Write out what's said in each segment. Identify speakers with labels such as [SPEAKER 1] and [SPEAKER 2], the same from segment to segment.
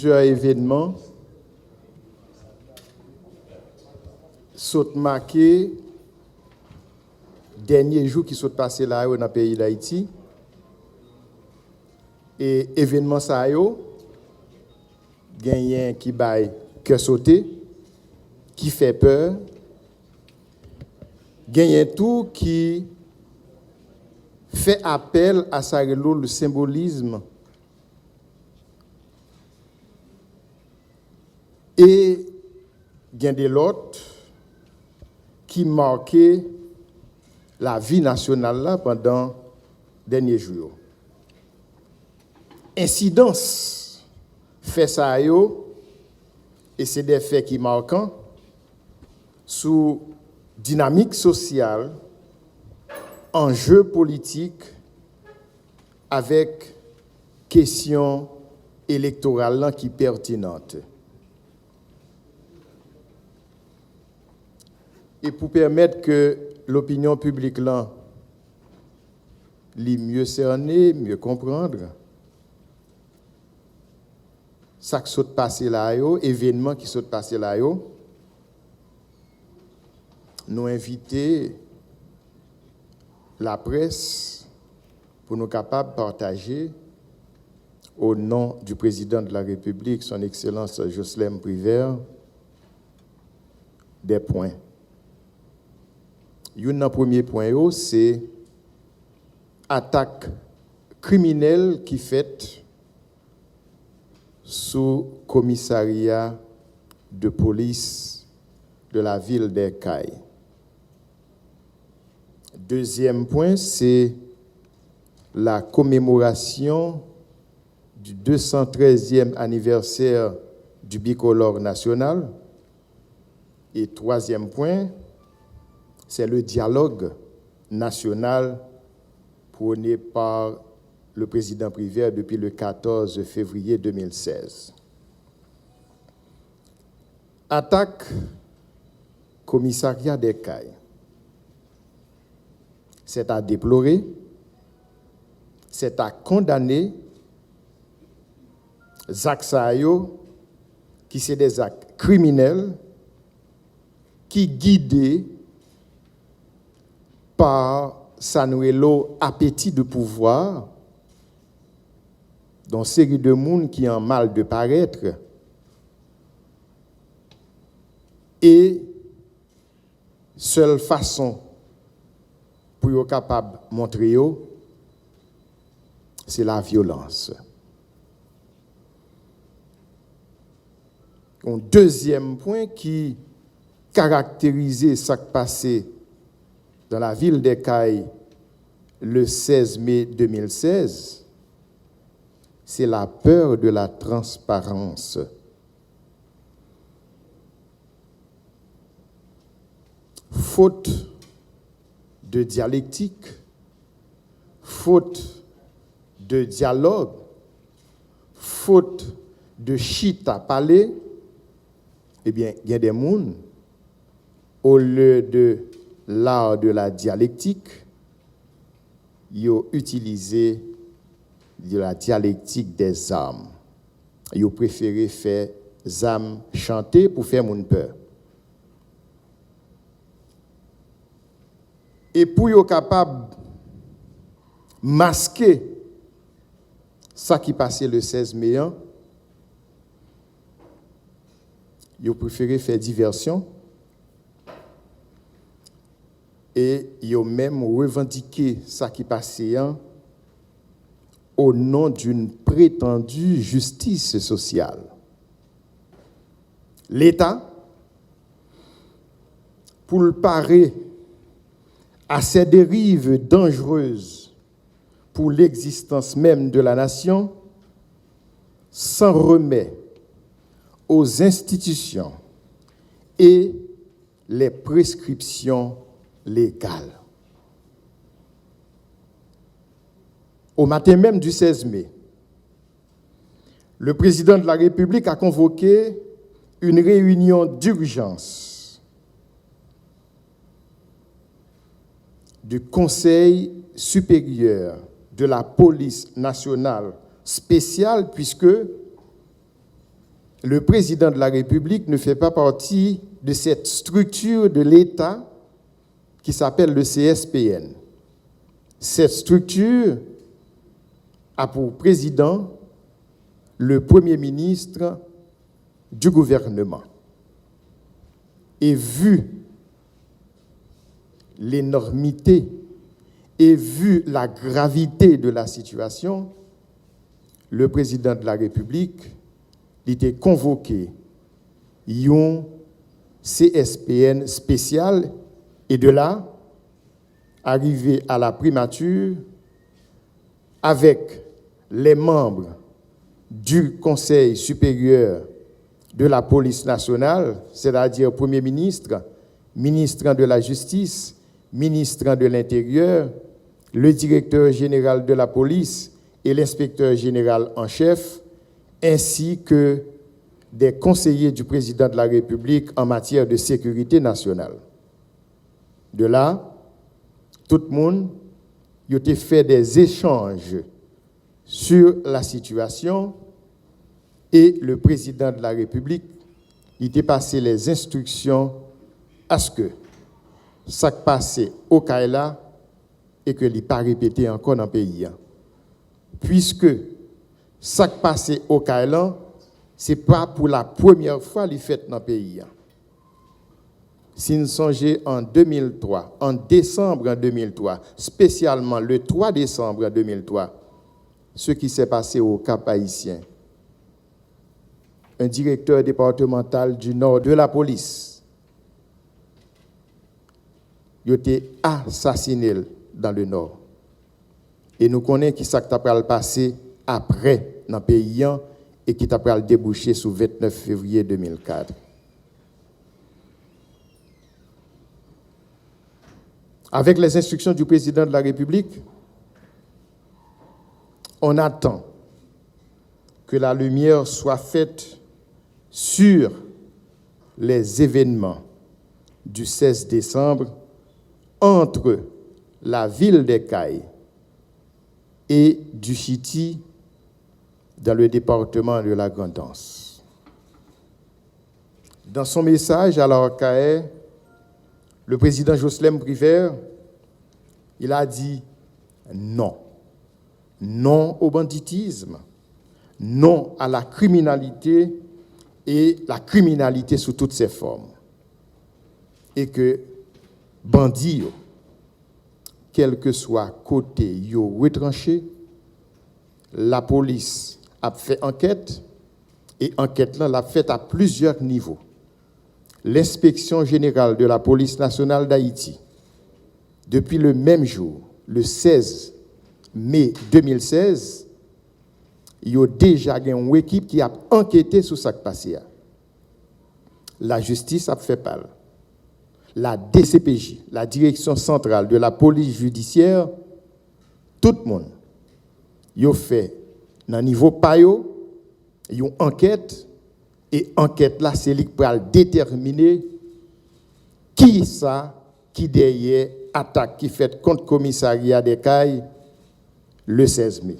[SPEAKER 1] plusieurs événements sont marqués derniers jours qui sont passés là dans le pays d'Haïti. Et événements ça yo gagnent qui baille que sauter, qui fait peur, gagnent tout qui fait appel à ça le symbolisme et gagnent des lots qui marquaient la vie nationale là pendant les derniers jours. Incidence fait ça yo, et c'est des faits qui marquent sous dynamique sociale, enjeux politiques avec question électorale qui pertinente. Et pour permettre que l'opinion publique là l'y mieux cerner, mieux comprendre, ça qui s'est passé là, événements qui sont passés là, nous inviter la presse pour nous capables de partager au nom du président de la République, son Excellence Jocelyn Privert, des points. Un premier point, c'est attaque criminelle qui fait sous commissariat de police de la ville d'Ercaille. Deuxième point, c'est la commémoration du 213e anniversaire du bicolore national. Et troisième point, c'est le dialogue national prôné par le président Privert depuis le 14 février 2016. Attaque commissariat d'Ercaille. C'est à déplorer, c'est à condamner les actes qui sont des actes criminels qui guidés par Sanuelo appétit de pouvoir, dans une série de monde qui ont mal de paraître, et seule façon pour être capable de montrer, c'est la violence. Un deuxième point qui caractérisait ce qui passait dans la ville d'Ercaille le 16 mai 2016, c'est la peur de la transparence. Faute de dialectique, faute de dialogue, faute de chita à parler, eh bien, il y a des gens, au lieu de l'art de la dialectique, ils ont utilisé de la dialectique des armes. Ils ont préféré faire des armes chanter pour faire mon peur. Et pour être capable de masquer ce qui passait le 16 mai, ils ont préféré faire diversion et ils ont même revendiqué ce qui passait au nom d'une prétendue justice sociale. L'État, pour le parer à ces dérives dangereuses pour l'existence même de la nation, s'en remet aux institutions et les prescriptions légales. Au matin même du 16 mai, le président de la République a convoqué une réunion d'urgence du Conseil supérieur de la police nationale spéciale, puisque le président de la République ne fait pas partie de cette structure de l'État qui s'appelle le CSPN. Cette structure a pour président le Premier ministre du gouvernement. Et vu l'énormité et vu la gravité de la situation, le président de la République était convoqué un CSPN spécial et de là, arrivé à la primature avec les membres du Conseil supérieur de la police nationale, c'est-à-dire Premier ministre, ministre de la Justice, ministre de l'Intérieur, le directeur général de la police et l'inspecteur général en chef, ainsi que des conseillers du président de la République en matière de sécurité nationale. De là, tout le monde a fait des échanges sur la situation et le président de la République il a passé les instructions à ce que ça passait au Kaila et que l'il pas répété encore dans le pays. Puisque ça passait au Kaila, ce n'est pas pour la première fois qu'il fait dans le pays. Si nous songeons en 2003, en décembre 2003, spécialement le 3 décembre 2003, ce qui s'est passé au Cap Haïtien, un directeur départemental du nord de la police, il a été assassiné dans le nord. Et nous connaissons qui ça a passé après dans le pays et qui a débouché sur le 29 février 2004. Avec les instructions du président de la République, on attend que la lumière soit faite sur les événements du 16 décembre entre la ville des Cayes et du Chiti dans le département de la Grande-Anse. Dans son message à la Cayes, le président Jocelyn Privert, il a dit non. Non au banditisme, non à la criminalité et la criminalité sous toutes ses formes. Et que bandits, quel que soit côté yo retranché, la police a fait enquête et enquête là l'a faite à plusieurs niveaux. L'inspection générale de la police nationale d'Haïti, depuis le même jour, le 16 mai 2016, il y a déjà une équipe qui a enquêté sur ce qui passé. La justice a fait parler. La DCPJ, la direction centrale de la police judiciaire, tout le monde, il a fait, dans niveau payo, il y a une enquête, et enquête là, c'est lui qui va déterminer qui ça, qui derrière attaque qui fait contre le commissariat des Cayes le 16 mai.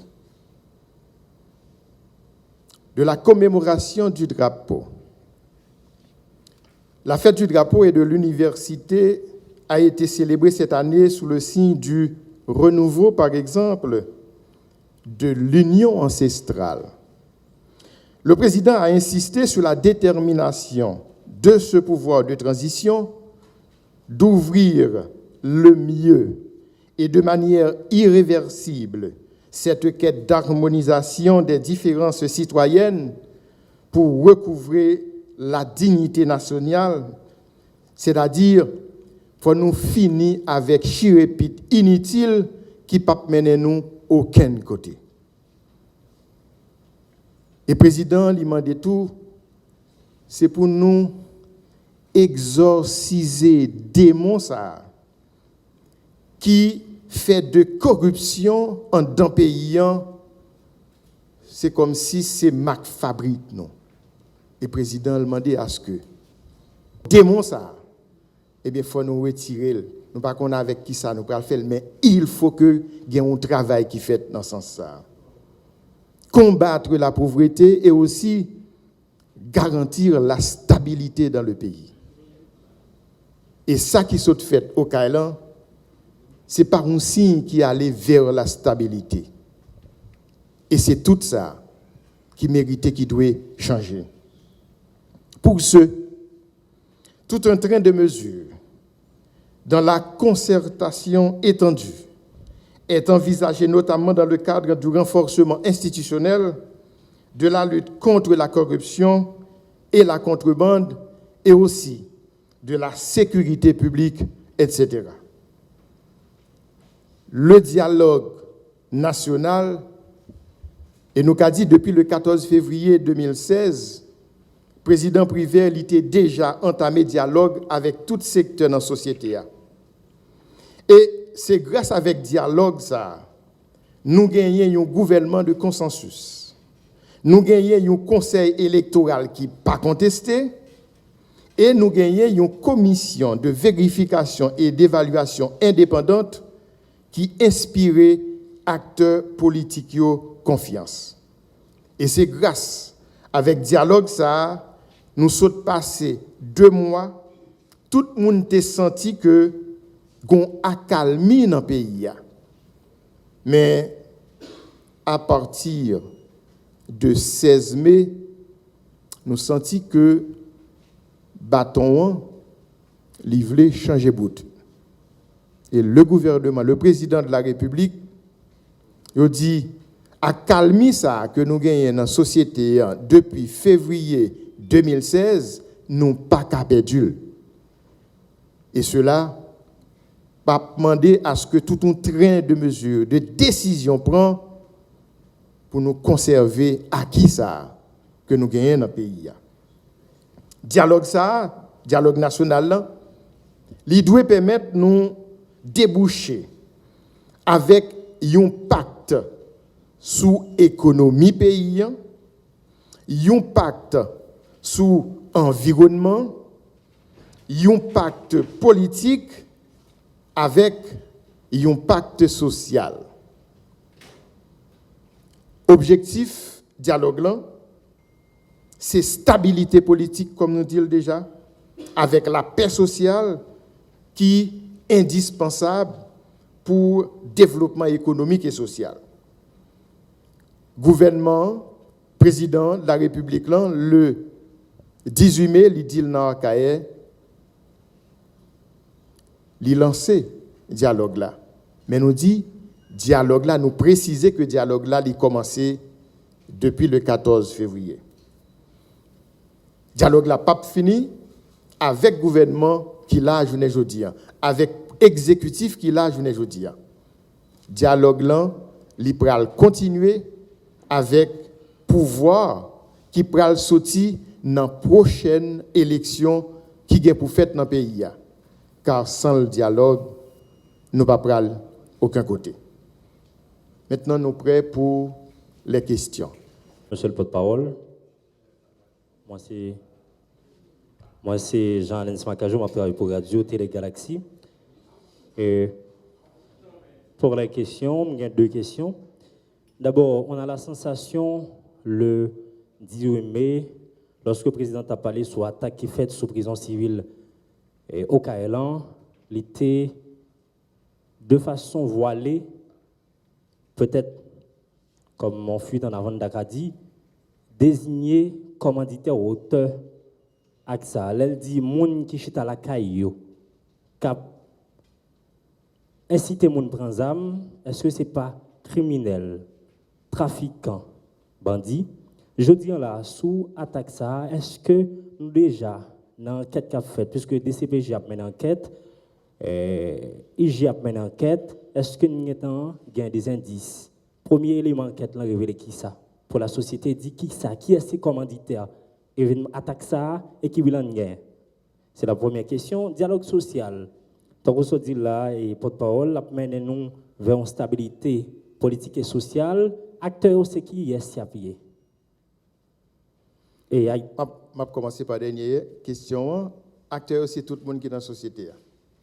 [SPEAKER 1] De la commémoration du drapeau. La fête du drapeau et de l'université a été célébrée cette année sous le signe du renouveau, par exemple, de l'union ancestrale. Le président a insisté sur la détermination de ce pouvoir de transition d'ouvrir le mieux et de manière irréversible cette quête d'harmonisation des différences citoyennes pour recouvrer la dignité nationale, c'est-à-dire pour nous finir avec chirépite inutile qui ne peut mener nous aucun côté. Et le président lui demandait tout, c'est pour nous exorciser démons ça qui fait de corruption en d'un pays, c'est comme si c'est Mac fabrique non. Et le président demandait à ce que démons ça, eh bien faut nous retirer, nous pas qu'on avec qui ça nous peut le faire, mais il faut que il y ait un travail qui fait dans ce sens ça. Combattre la pauvreté et aussi garantir la stabilité dans le pays. Et ça qui s'est fait au Kailan, c'est par un signe qui allait vers la stabilité. Et c'est tout ça qui méritait, qui doit changer. Pour ce, tout un train de mesures dans la concertation étendue est envisagé notamment dans le cadre du renforcement institutionnel de la lutte contre la corruption et la contrebande et aussi de la sécurité publique, etc. Le dialogue national, et nous qu'a dit depuis le 14 février 2016, le président Privé était déjà entamé dialogue avec tout secteur dans la société. Et c'est grâce à avec dialogue ça, nous gagnons un gouvernement de consensus. Nous gagnons un conseil électoral qui n'est pas contesté et nous gagnons une commission de vérification et d'évaluation indépendante qui inspire acteurs politiques confiance. Et c'est grâce avec dialogue ça, nous sommes passés 2 mois, tout le monde a senti que gon accalmie dans le pays. Mais à partir de 16 mai, nous senti que bâton livré changer bout. Et le gouvernement, le président de la République, il dit accalmie ça que nous gagnons dans la société depuis février 2016, nous pas qu'à perdre. Et cela va demander à ce que tout un train de mesures, de décisions prend pour nous conserver acquis ça que nous gagnons dans le pays. Dialogue ça, dialogue national, il doit permettre nous déboucher avec un pacte sous économie pays, un pacte sous environnement, un pacte politique avec un pacte social. Objectif dialogue là, c'est stabilité politique comme nous disons déjà, avec la paix sociale qui est indispensable pour développement économique et social. Gouvernement, président de la République là, le 18 mai, il dit dans Kaye, il lancé dialogue là. Mais nous dit dialogue là, nous préciser que dialogue là, il commencé depuis le 14 février. Dialogue là pas fini avec gouvernement qui l'a journée aujourd'hui, avec exécutif qui l'a journée aujourd'hui. Dialogue là, il pral continuer avec pouvoir qui pral sortir dans prochaine élection qui est pour faire dans le pays. Car sans le dialogue, nous ne pouvons pas aller aucun côté. Maintenant, nous sommes prêts pour les questions.
[SPEAKER 2] Monsieur le porte-parole, moi c'est Jean-Alain Smakajou, je travaille pour Radio Télé Galaxy. Et pour les questions, il y a 2 questions. D'abord, on a la sensation, le 18 mai, lorsque le président a parlé sur l'attaque qui est faite sous prison civile au Kaelan, il était de façon voilée, peut-être comme mon fuite en avant d'Acadie, désigné commanditaire ou auteur AXA. Elle dit moun qui chita la caillou, cap inciter moun prendre zam, est-ce que c'est pas criminel, trafiquant, bandit? Je dis là, sous attaque ça, est-ce que nous déjà, dans l'enquête qu'a fait, puisque DCPJ a mené enquête, IG a mené enquête, est-ce que nous avons des indices? Premier élément enquête, là, révélé qui ça? Pour la société, dit qui ça? Qui est ce commanditaire? Événement attaque ça et qui veut en gagner? C'est la première question. Dialogue social. Tant qu'on se dit là, et porte-parole, la mène nous vers une stabilité politique et sociale. Acteur, c'est qui est appuyé? Et je
[SPEAKER 1] vais commencer par la dernière question. Acteur, c'est tout le monde qui est dans la société.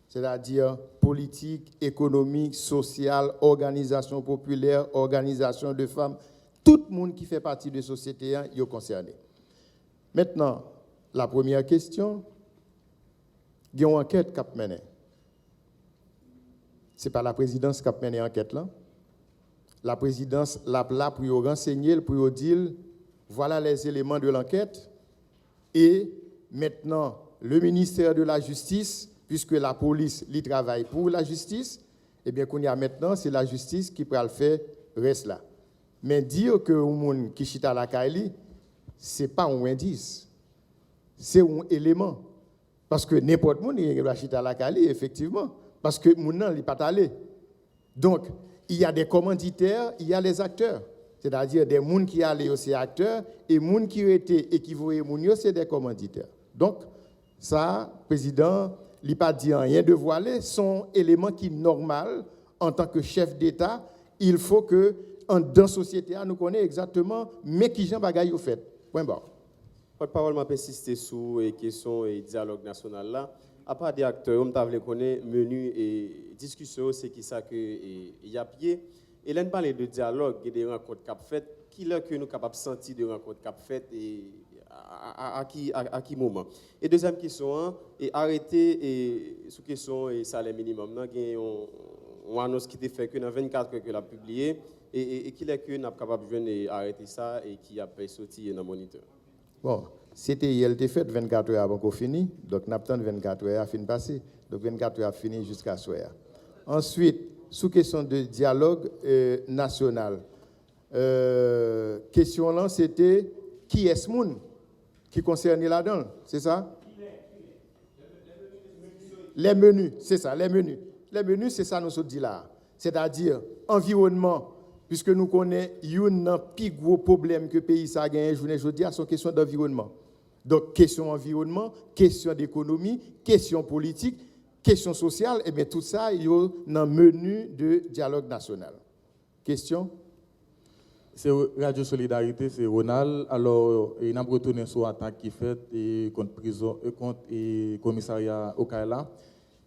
[SPEAKER 1] C'est-à-dire politique, économique, sociale, organisation populaire, organisation de femmes. Tout le monde qui fait partie de la société est concerné. Maintenant, la première question, il y a une enquête qui a mené. Ce n'est pas la présidence qui a mené l'enquête là. La présidence l'a là pour renseigner, pour dire voilà les éléments de l'enquête. Et maintenant, le ministère de la Justice, puisque la police y travaille pour la justice, eh bien, qu'on y a maintenant, c'est la justice qui peut le faire reste là. Mais dire que le monde qui chita la Kaili, ce n'est pas un indice, c'est un élément. Parce que n'importe qui peut chita la Kaili, effectivement, parce que mon nom n'est pas allé. Donc, il y a des commanditaires, il y a les acteurs. C'est-à-dire des gens qui allaient aussi acteurs et des gens qui étaient et qui voyaient les c'est des commanditaires. Donc, ça, président, il n'a pas dit rien de voilé, sont éléments qui sont normaux en tant que chef d'État. Il faut que, dans la société, nous connaissions exactement mais qui Jean Bagaille au fait. Point barre.
[SPEAKER 3] Porte-parole m'a persisté sur les questions et dialogue national là. À part des acteurs, on t'a connaître menu et discussion, c'est qui ça que y a pied. Et là, on parle de dialogue et des rencontres cap faites. Qui est que nous capables de sentir de rencontres cap faites et à qui moment? Et deuxième question, et arrêter et sous question et salaire minimum. On annonce qui était fait que dans 24 heures que l'a publié et qui est que nous sommes capables de arrêter ça et qui a sorti dans le moniteur.
[SPEAKER 1] Bon, c'était hier, il fait 24 heures avant qu'on finisse, donc nous avons 24 heures à fin passer. Donc 24 heures à finir jusqu'à soir. Ensuite, sous question de dialogue national, question là, c'était qui est ce monde qui concerne là-dedans, c'est ça? Les menus, c'est ça, les menus. Les menus, c'est ça nous sommes dit là. C'est-à-dire environnement, puisque nous connaissons un plus gros problème que le pays a gagné aujourd'hui, c'est une question d'environnement. Donc, question environnement, question d'économie, question politique, question sociale, et bien tout ça, il y a dans le menu de dialogue national. Question?
[SPEAKER 4] C'est Radio Solidarité, c'est Ronald. Alors, il a retourné sur l'attaque qui fait contre prison, contre le commissariat au Kaila.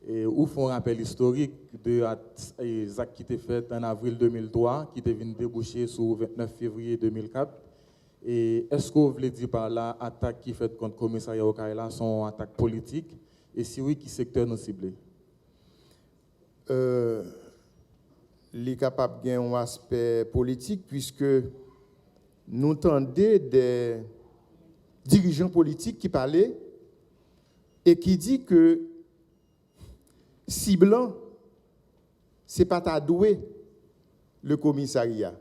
[SPEAKER 4] Et où font un rappel historique de actes qui étaient faits en avril 2003, qui étaient venus déboucher sur le 29 février 2004. Et est-ce que vous voulez dire par là, attaques qui fait contre le commissariat au Kaila sont attaques politiques? Et si oui, qui secteur nous ciblé?
[SPEAKER 1] Il est capable de un aspect politique puisque nous entendons des dirigeants politiques qui parlaient et qui disent que si blanc, ce n'est pas t'adouer le commissariat.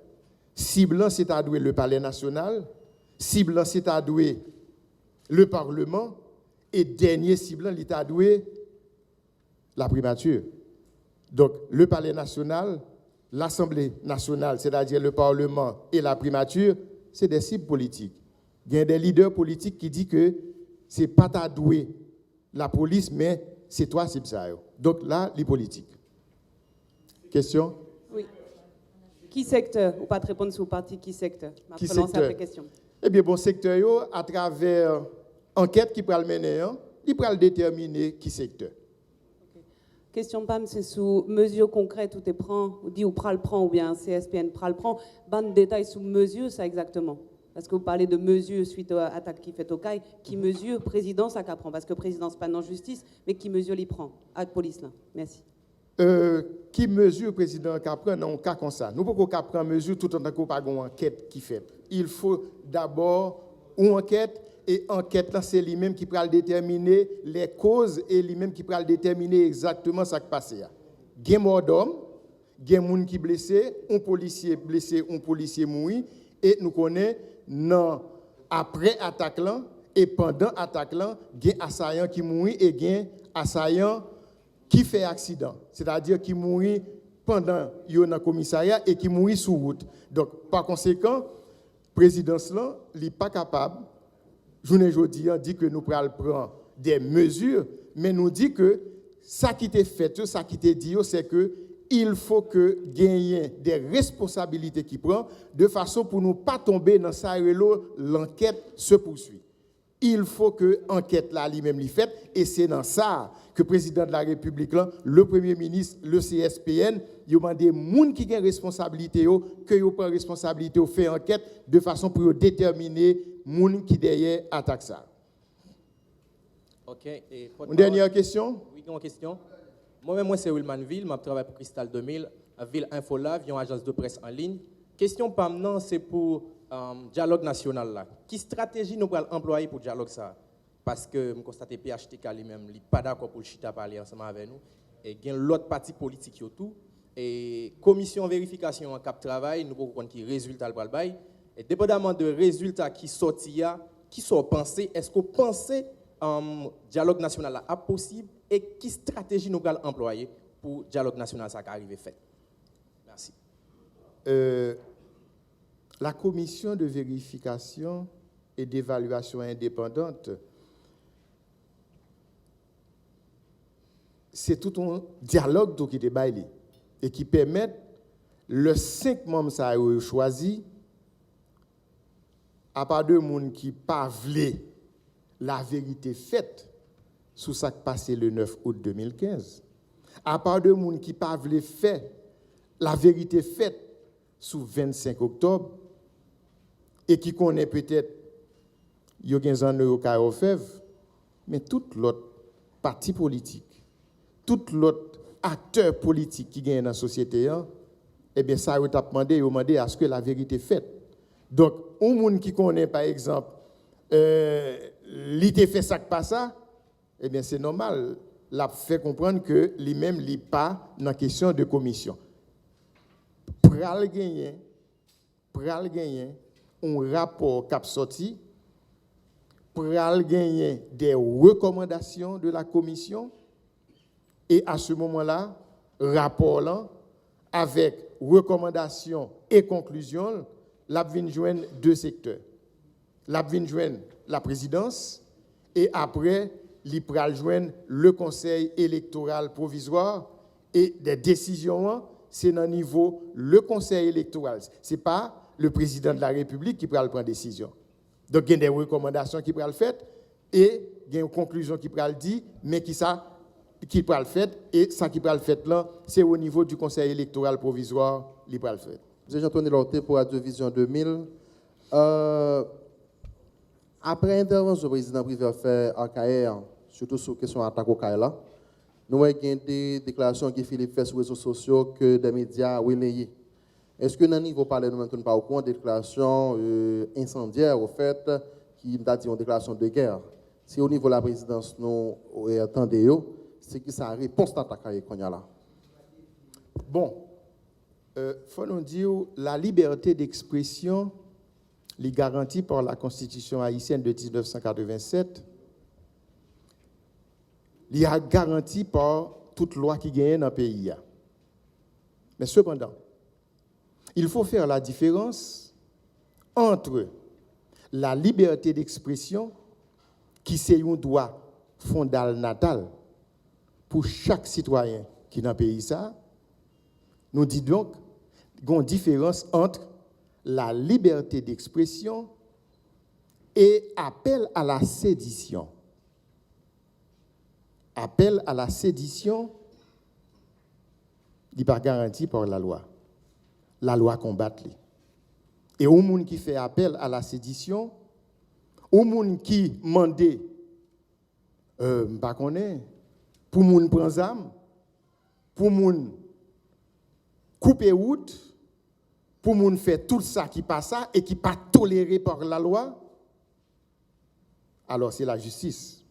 [SPEAKER 1] Si blanc, c'est t'adouer le palais national. Si blanc, c'est t'adouer le Parlement. Et dernier si blanc, il t'adouer la primature. Donc, le palais national, l'Assemblée nationale, c'est-à-dire le Parlement et la primature, c'est des cibles politiques. Il y a des leaders politiques qui disent que ce n'est pas t'adouer la police, mais c'est toi, c'est ça. Donc là, les politiques. Question?
[SPEAKER 5] Oui. Qui secteur? Ou pas de répondre sur le parti, qui secteur?
[SPEAKER 1] Qui secteur?
[SPEAKER 5] Après question.
[SPEAKER 1] Eh bien, bon secteur, à travers enquête qui peut le mener, il peut le déterminer qui secteur.
[SPEAKER 5] Okay. Question PAM, c'est sous mesures concrètes où tu prends, ou dit ou pral prend, ou bien CSPN pral prend. Ban de détails sous mesures, ça exactement. Parce que vous parlez de mesures suite à l'attaque qui fait au CAI, qui mesure présidence à prend? Parce que présidence pas en justice, mais qui mesure l'y prend? À la police là. Merci.
[SPEAKER 1] Qui mesure président Capran dans un cas comme ça? Nous ne pouvons pas prendre mesure tout en tant qu'on pas une enquête qui fait. Il faut d'abord une enquête et enquête là c'est lui-même qui peut déterminer les causes et lui-même qui peut déterminer exactement ce qui passe. Il y a mort d'homme, il y a des gens qui sont blessés, un policier blessé, un policier mort et nous connaissons non après attaque là et pendant attaque là, il y a assaillant qui mourit et il y a assaillant qui fait accident, c'est-à-dire qui mourit pendant yo dans commissariat et qui mourit sur route. Donc par conséquent, présidence là, il n'est pas capable journée aujourd'hui dit que nous prenons des mesures, mais nous dit que ça qui est fait, ça qui est dit c'est que il faut que gagner des responsabilités qui prend de façon pour nous pas tomber dans ça et l'enquête se poursuit. Il faut que l'enquête là lui-même l'y faite et c'est dans ça que le président de la République là, le premier ministre, le CSPN, il demande des gens qui ont responsabilité que ils prennent responsabilité, fait enquête de façon pour déterminer moun qui derrière attaque ça.
[SPEAKER 6] OK. Et
[SPEAKER 1] Une dernière question?
[SPEAKER 6] Oui, une question. Moi-même, c'est Wilman Ville, je travaille pour Cristal 2000, Ville Info Live, une agence de presse en ligne. Question pas maintenant, c'est pour dialogue national là. Quelle stratégie nous allons employer pour dialogue ça? Parce que je constate que PHTK lui-même n'est pas d'accord pour le chita parler ensemble avec nous. Et il y a l'autre parti politique qui tout. Et commission vérification en cap travail, nous pouvons connaître qui résultat le bail. Et dépendamment de résultats qui sortent, qui sont pensés, est-ce que vous pensez dialogue national là possible et quelle stratégie nous allons employer pour dialogue national ça qui arrive fait? Merci.
[SPEAKER 1] La commission de vérification et d'évaluation indépendante, c'est tout un dialogue qui est baillé et qui permet le 5 membres ça a choisi à part de monde qui pas voulaient la vérité faite sur ce qui passé le 9 août 2015, à part de monde qui pas voulaient faire la vérité faite sur 25 octobre et qui connaît peut-être yo gen zan yo ka ofev, mais tout l'autre parti politique, tout l'autre acteur politique qui gagne dans la société, eh bien ça, il a demandé à ce que la vérité faite. Donc, un monde qui connaît, par exemple, l'idée fait ça que pas ça, eh bien c'est normal, l'a fait comprendre que lui-même n'est pas dans la question de commission. Pral gagner un rapport qui a sorti, pral gagner des recommandations de la commission, et à ce moment-là, rapport là, avec recommandations et conclusions, l'a vinn joindre deux secteurs. L'a vinn joindre la présidence et après, li pral joindre le conseil électoral provisoire et des décisions, c'est dans le niveau le conseil électoral. Ce n'est pas le président de la République qui pral prendre décision. Donc, il y a des recommandations qui pral faites et il y a une conclusion qui pral dit, mais qui pral fait et ça qui pral fait là, c'est au niveau du conseil électoral provisoire qui pral fait.
[SPEAKER 7] Jean-Antoine Lorté pour Radio Vision 2000. Après l'intervention du président privé fait en KR, surtout sur la question d'attaque au KR, nous avons des déclarations que Philippe fait sur les réseaux sociaux que des médias ont relayées. Est-ce que dans le niveau parler, nous ne sommes pas au courant des déclarations incendiaires, au fait, qui nous dit une déclaration de guerre? Si au niveau de la présidence, nous attendons, c'est que ça réponse à l'attaque qu'on a là.
[SPEAKER 1] Bon, faut nous dire la liberté d'expression est garantie par la Constitution haïtienne de 1987. Il est garanti par toute loi qui gagne dans le pays. Mais cependant, il faut faire la différence entre la liberté d'expression, qui c'est un droit fondamental pour chaque citoyen qui est dans le pays, nous dit donc qu'il y a une différence entre la liberté d'expression et appel à la sédition. Appel à la sédition n'est pas garanti par la loi. La loi combat. Et au monde qui fait appel à la sédition, au monde qui demande, pas connaît, pour moun prendre zam, pour moun couper route, pour moun faire tout ça qui passe ça et qui pas toléré par la loi, alors c'est la justice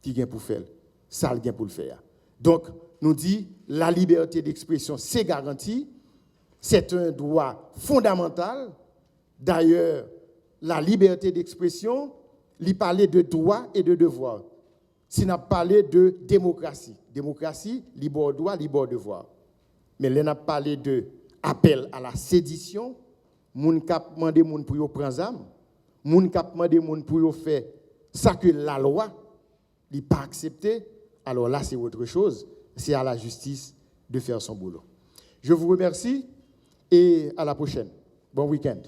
[SPEAKER 1] qui vient pour faire. Ça vient pour le faire. Donc, nous dit la liberté d'expression, c'est garanti, c'est un droit fondamental. D'ailleurs, la liberté d'expression, il parlait de droits et de devoirs. Si on a parlé de démocratie, libre droit, libre devoir. Mais là, on a parlé de appel à la sédition, moun kap mande moun pour yo prendre zam, moun kap mande moun pour yo faire ça que la loi n'est pas accepté. Alors là, c'est autre chose. C'est à la justice de faire son boulot. Je vous remercie et à la prochaine. Bon week-end.